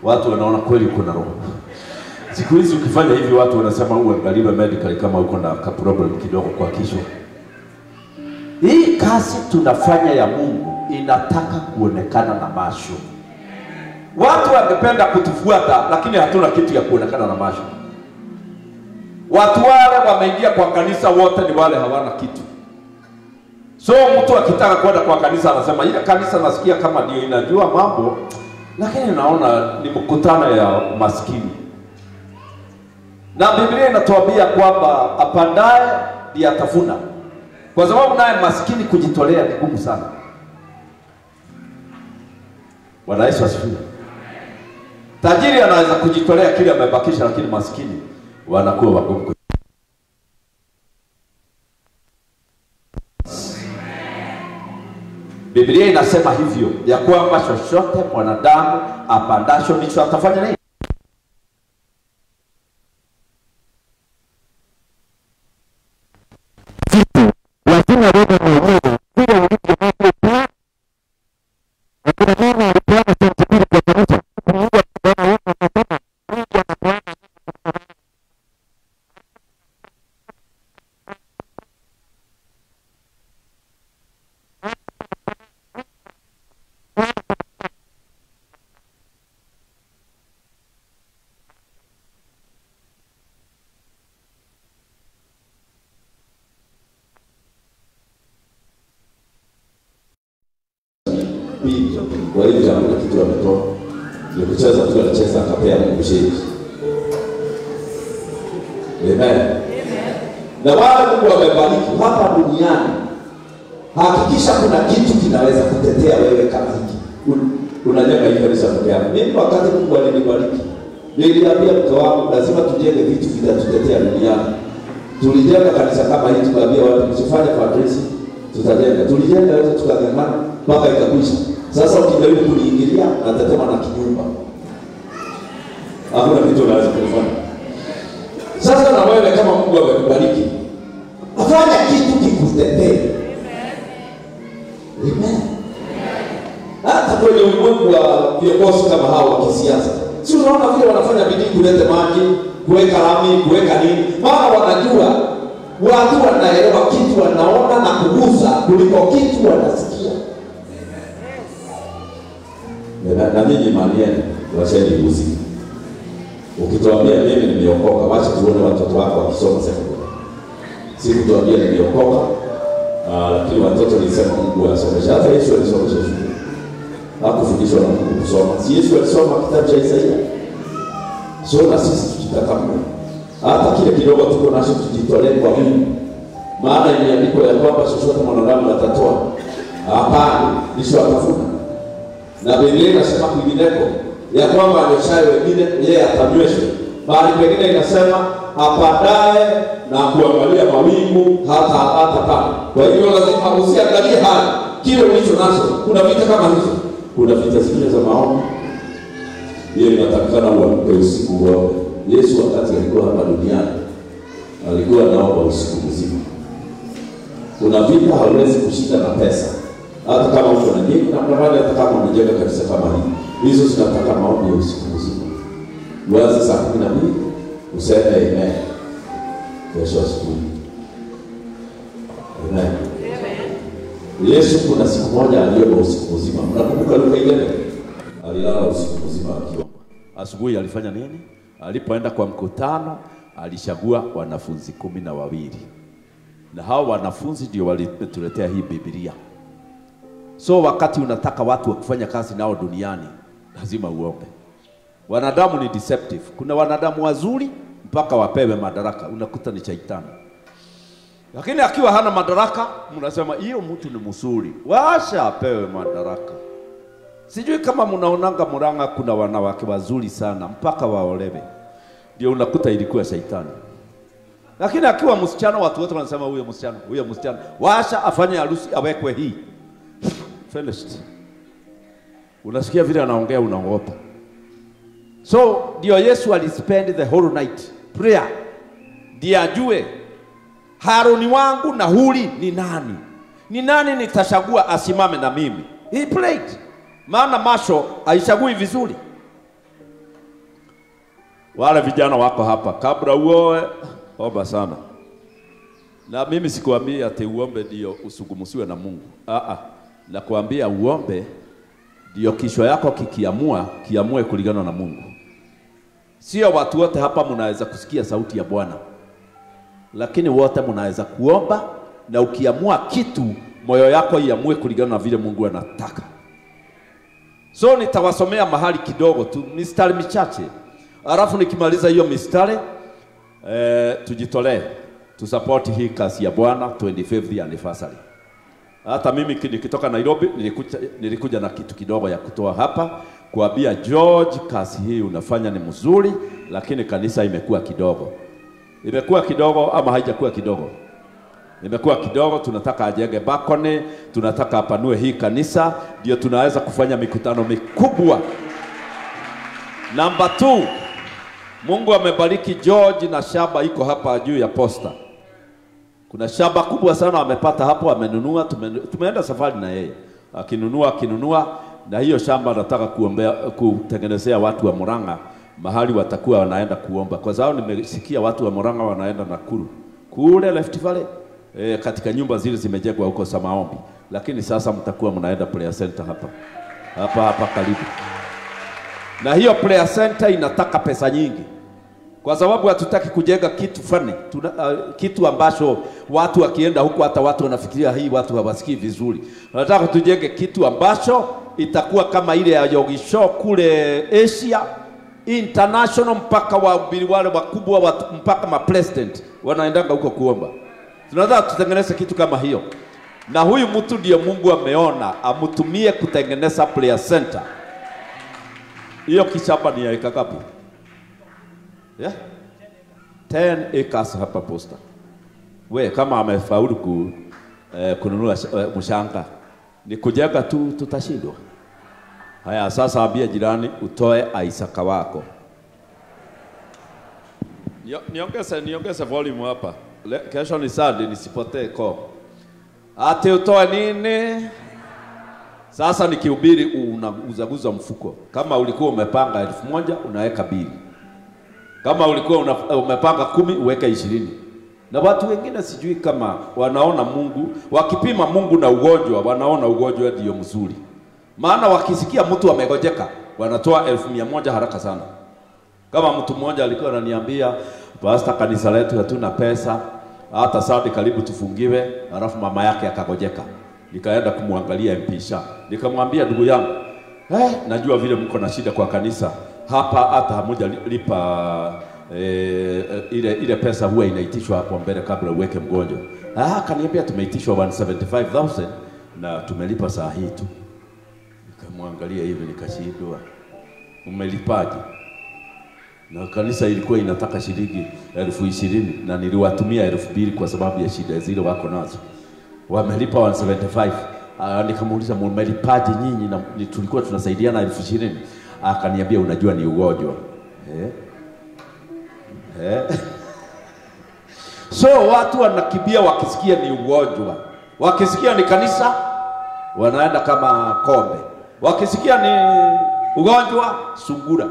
watu wanaona kweli kuna roho. Siku hizi ukifanya hivi watu wanasema uangaliwe medical kama uko na problem kidogo kwa kichwa. Hii kazi tunafanya ya Mungu inataka kuonekana na macho. Watu wangependa kutufuata lakini hatuna kitu ya kuonekana na macho. Watu wale wameingia kwa kanisa wote ni wale hawana kitu. So mtu akitaka kwenda kwa kanisa anasema ile kanisa nasikia kama ndio inajua mambo lakini naona ni mkutano ya maskini. Na Biblia inatuambia kwamba apandaye ndiye atavuna. Kwa sababu naye maskini kujitolea ni ngumu sana. Bwana Yesu asifiwe. Tajiri anaweza kujitolea kile amebakisha lakini maskini wanakuwa wagumu. Biblia inasema hivyo ya kwamba chochote mwanadamu apandacho ndicho atafanya nini? Kwa hiyo jambo la kitu ametoa ni kucheza tu, anacheza akapea Mungu shida. Amen. Na wale Mungu amebariki hapa duniani, hakikisha kuna kitu kinaweza kutetea wewe kama hiki. Unajenga hii kanisa kwa mimi wakati Mungu alinibariki. Niliambia mke wangu lazima tujenge vitu vitatutetea duniani. Tulijenga kanisa kama hili tukaambia watu msifanye fundraising, tutajenga. Tulijenga yote tukang'ang'ana mpaka ikakwisha. Sasa ukijaribu kuliingilia na tatema na kinyumba. Hakuna kitu unaweza kufanya. Sasa na wewe kama Mungu amekubariki, afanya kitu kikutetee. Amen. Hata kwenye ulimwengu wa viongozi kama hao wa kisiasa, si unaona vile wanafanya bidii kuleta maji, kuweka lami, kuweka nini? Maana wanajua watu wanaelewa kitu wanaona na kugusa kuliko kitu wanasikia. Na mimi imani yenu wacheni muziki. Ukituambia mimi nimeokoka, wacha tuone watoto wako wakisoma sekondari. Si kutuambia nimeokoka, lakini watoto nilisema Mungu anasomesha. Hata Yesu alisomesha shule. Hakufundishwa na Mungu kusoma. Si Yesu alisoma kitabu cha Isaia. So na sisi tukitaka Mungu, hata kile kidogo tuko nacho tujitolee kwa Mungu. Maana imeandikwa ya kwamba chochote mwanadamu atatoa, hapana, ndicho atavuna. Na Biblia inasema kwingineko ya kwamba anyochaye wengine yeye atanyweshwa. Bali pengine inasema apandaye na kuangalia mawingu hata pale. Kwa hiyo lazima usiangalie hali kile ulicho nacho. Kuna vita kama hizo. Kuna vita zingine za maombi. Yeye inatakikana uamke usiku wote. Yesu wakati alikuwa hapa duniani alikuwa anaomba usiku mzima. Kuna vita hauwezi kushinda na pesa. Hata kama uko na nyingi na mradi, hata kama unajenga kanisa kama hili, hizo zinataka maombi ya usiku mzima. Uanze saa 12 useme amen. Kesho asubuhi. Amen. Yesu kuna siku moja aliomba usiku mzima. Mnakumbuka Luka ile? Alilala usiku mzima akiomba. Asubuhi alifanya nini? Alipoenda kwa mkutano, alichagua wanafunzi 12. Na hao wanafunzi ndio walituletea hii Biblia. So wakati unataka watu wakufanya kazi nao duniani, lazima uombe. Wanadamu ni deceptive. Kuna wanadamu wazuri mpaka wapewe madaraka, unakuta ni shaitani. Lakini akiwa hana madaraka, mnasema hiyo mtu ni mzuri, washa apewe madaraka. Sijui kama mnaonanga Murang'a kuna wanawake wazuri sana mpaka waolewe. Ndio unakuta ilikuwa shaitani. Lakini akiwa msichana watu wote wanasema huyo msichana, washa afanye harusi awekwe hii. Finished. Unasikia vile anaongea unaogopa. So ndio Yesu alispend the whole night prayer. Ndio ajue Haruni wangu na Huri ni nani? Ni nani nitachagua asimame na mimi? He prayed. Maana Masho aichagui vizuri. Wale vijana wako hapa, kabla uoe omba sana. Na mimi sikuambia ati uombe ndio usugumusiwe na Mungu. Na kuambia uombe ndio kisho yako kiamue kulingana na Mungu. Sio watu wote hapa mnaweza kusikia sauti ya Bwana. Lakini wote mnaweza kuomba na ukiamua kitu moyo yako iamue kulingana na vile Mungu anataka. So nitawasomea mahali kidogo tu, mistari michache. Alafu nikimaliza hiyo mistari tujitolee to support hii kazi ya Bwana 25th anniversary. Hata mimi nikitoka Nairobi nilikuja na kitu kidogo ya kutoa hapa kuambia George, kazi hii unafanya ni mzuri, lakini kanisa imekuwa kidogo. Imekuwa kidogo ama haijakuwa kidogo? Imekuwa kidogo. Tunataka ajenge balcony, tunataka apanue hii kanisa, ndio tunaweza kufanya mikutano mikubwa. Number 2, Mungu amebariki George na shamba iko hapa juu ya posta. Kuna shamba kubwa sana amepata hapo, amenunua, tumeenda safari na yeye. Akinunua na hiyo shamba nataka kutengenezea watu wa Murang'a mahali watakuwa wanaenda kuomba. Kwa sababu nimesikia watu wa Murang'a wanaenda Nakuru. Kule Rift Valley katika nyumba zile zimejengwa huko za maombi. Lakini sasa mtakuwa mnaenda prayer center hapa karibu. Na hiyo prayer center inataka pesa nyingi. Kwa sababu hatutaki kujenga kitu fani, kitu ambacho watu wakienda huko hata watu wanafikiria hii watu hawasikii vizuri. Tunataka tujenge kitu ambacho itakuwa kama ile ya Yogi Show kule Asia, international, mpaka wahubiri wale wakubwa mpaka ma president wanaendanga huko kuomba. Tunataka tutengeneze kitu kama hiyo. Na huyu mtu ndiye Mungu ameona amutumie kutengeneza prayer center. Hiyo kishamba ni ya eka ngapi? 10 acres hapa posta. We kama amefaulu kununua mshanga ni kujenga tu tutashindwa. Haya sasa ambia jirani utoe Isaka wako. Niongeze volume hapa. Kesho ni Sunday nisipotee ko. Ate utoe nini? Sasa nikihubiri unauzaguza mfuko. Kama ulikuwa umepanga 1000 unaweka 2. Kama ulikuwa umepanga 10 uweke 20. Na watu wengine sijui kama wanaona Mungu, wakipima Mungu na ugonjwa, wanaona ugonjwa ndio mzuri. Maana wakisikia mtu amegojeka, wanatoa 1100 haraka sana. Kama mtu mmoja alikuwa ananiambia, "Pastor, kanisa letu hatuna pesa, hata sasa karibu tufungiwe," alafu mama yake akagojeka. Nikaenda kumwangalia mpisha. Nikamwambia, "Ndugu yangu, najua vile mko na shida kwa kanisa. Hapa hata hamoja lipa ile pesa huwa inaitishwa hapo mbele kabla uweke mgonjwa." Kaniambia tumeitishwa 175,000 na tumelipa saa hii tu. Nikamwangalia hivi nikashindwa. Umelipaje? Na kanisa ilikuwa inataka shilingi 20,000 na niliwatumia 2,000 kwa sababu ya shida zile wako nazo. Wamelipa 175. Nikamuuliza mmelipaje nyinyi, na tulikuwa tunasaidiana 20,000. Akaniambia unajua ni ugonjwa. So watu wanakimbia wakisikia ni ugonjwa. Wakisikia ni kanisa wanaenda kama kombe. Wakisikia ni ugonjwa sungura.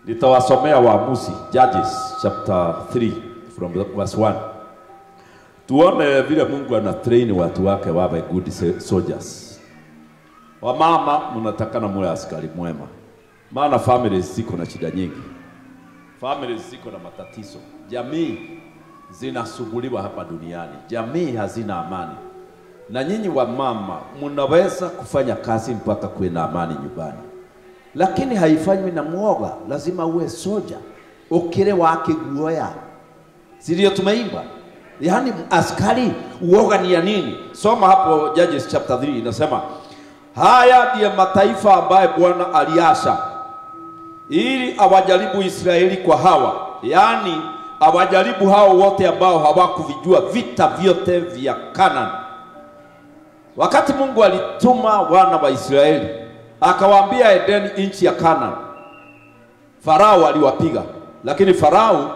Nitawasomea Waamuzi, Judges chapter 3 from verse 1. Tuone vile Mungu ana train watu wake wawe good soldiers. Wamama mnatakana muwe askari mwema. Maana families ziko na shida nyingi. Families ziko na matatizo. Jamii zinasumbuliwa hapa duniani. Jamii hazina amani. Na nyinyi wamama mnaweza kufanya kazi mpaka kuwe na amani nyumbani. Lakini haifanywi na muoga, lazima uwe soja. Ukire wake guoya. Sirio tumeimba. Yaani askari uoga ni ya nini? Soma hapo Judges chapter 3 inasema, "Haya ndiye mataifa ambaye Bwana aliasha ili awajaribu Israeli kwa hawa." Yaani awajaribu hao wote ambao hawakuvijua vita vyote vya Kanani. Wakati Mungu alituma wana wa Israeli akawaambia endeni nchi ya Kanani, Farao aliwapiga, lakini Farao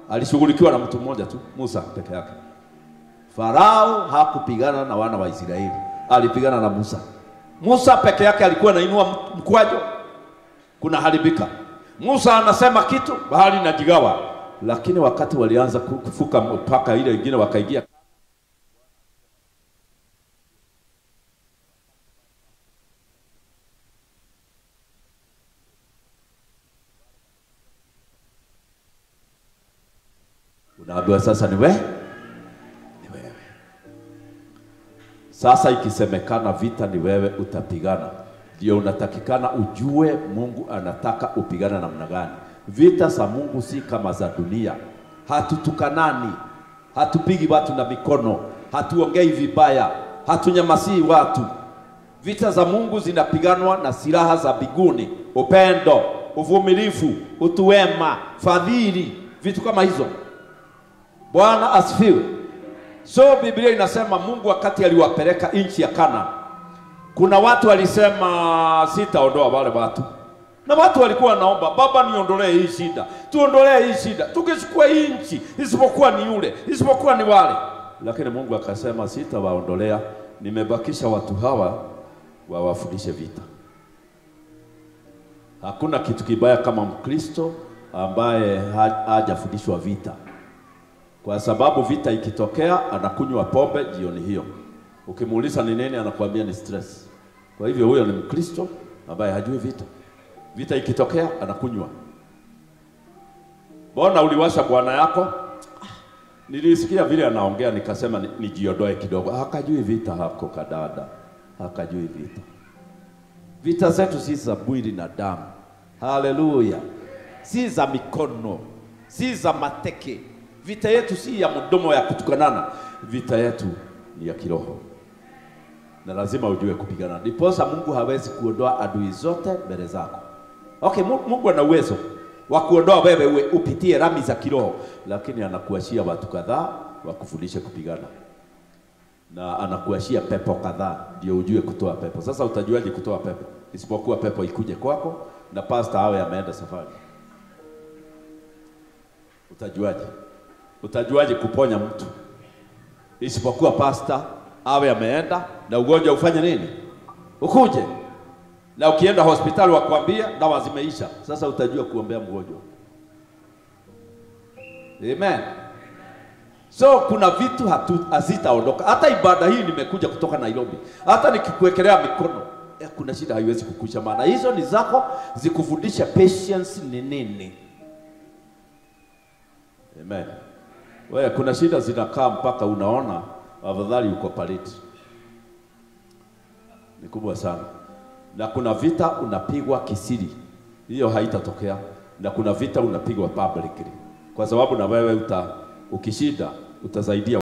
alishughulikiwa na mtu mmoja tu, Musa peke yake. Farao hakupigana na wana wa Israeli, alipigana na Musa. Musa peke yake alikuwa anainua mkwajo, kuna haribika. Musa anasema kitu, bahari inajigawa. Lakini wakati walianza kufuka mpaka ile ingine wakaingia, unaambiwa sasa ni wewe. Sasa ikisemekana vita ni wewe utapigana, ndio unatakikana ujue Mungu anataka upigana namna gani. Vita za Mungu si kama za dunia. Hatutukanani, hatupigi watu na mikono, hatuongei vibaya, hatunyamazii watu. Vita za Mungu zinapiganwa na silaha za mbinguni: upendo, uvumilivu, utu wema, fadhili, vitu kama hizo. Bwana asifiwe. So Biblia inasema Mungu wakati aliwapeleka nchi ya Kana, kuna watu walisema sitaondoa wale watu. Na watu walikuwa naomba, Baba niondolee hii shida, tuondolee hii shida, tukachukua hii nchi, isipokuwa ni yule, isipokuwa ni wale. Lakini Mungu akasema sitawaondolea, nimebakisha watu hawa wawafundishe vita. Hakuna kitu kibaya kama Mkristo ambaye hajafundishwa vita. Kwa sababu vita ikitokea anakunywa pombe jioni hiyo. Ukimuuliza ni nini, anakuambia ni stress. Kwa hivyo huyo ni Mkristo ambaye hajui vita. Vita ikitokea anakunywa. Mbona uliwasha bwana yako? Nilisikia vile anaongea nikasema nijiondoe kidogo. Hakajui vita hako kadada. Hakajui vita. Vita zetu si za mwili na damu. Haleluya. Si za mikono, si za mateke. Vita yetu si ya mdomo ya kutukanana. Vita yetu ni ya kiroho. Na lazima ujue kupigana. Ndiposa Mungu hawezi kuondoa adui zote mbele zako. Okay, Mungu ana uwezo wa kuondoa wewe upitie rami za kiroho, lakini anakuashia watu kadhaa wakufundishe kupigana. Na anakuashia pepo kadhaa ndio ujue kutoa pepo. Sasa utajuaje kutoa pepo? Isipokuwa pepo ikuje kwako na pastor awe ameenda safari. Utajuaje? Utajuaje kuponya mtu? Isipokuwa pastor awe ameenda na ugonjwa ufanye nini? Ukuje. Na ukienda hospitali wakwambia dawa zimeisha. Sasa utajua kuombea mgonjwa. Amen. So kuna vitu hazitaondoka. Hata ibada hii nimekuja kutoka Nairobi. Hata nikikuwekelea mikono, kuna shida haiwezi kukusha, maana hizo ni zako zikufundisha patience ni nini. Amen. Wewe kuna shida zinakaa mpaka unaona afadhali uko paliti. Ni kubwa sana. Na kuna vita unapigwa kisiri, hiyo haitatokea. Na kuna vita unapigwa publicly, kwa sababu na wewe ukishinda utasaidia